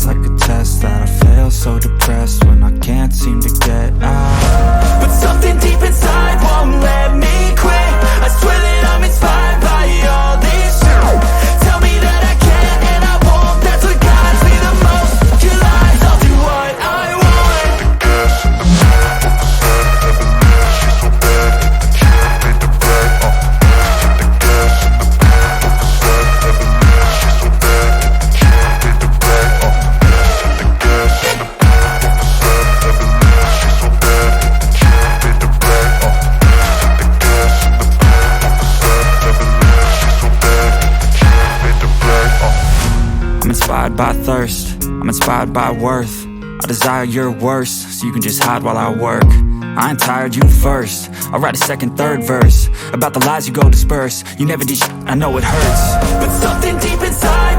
it's like a test that I fail. So depressed when I can't seem to get out. But something deep inside won't let me quit. I swear that I'm inspired by all this shit. Tell me that I can't and I won't. That's what guides me the most. Your lies, I'll do what I want. The gas in the back of the set, never leave. She's so bad, hit the key, made the bag. Hit the gas in the back of the set, never leave. She's so bad, hit the key, made the bag. Hit the gas in the back of the set, never leave. She's so bad, hit the key, made the bag. Hit the gas in the back of the set, never leave. She's so bad, hit the key, made the bag. I'm inspired by thirst, I'm inspired by worth. I desire your worst, so you can just hide while I work. I ain't tired, you first. I'll write a second, third verse about the lies you go disperse. You never did shit, I know it hurts. But something deep inside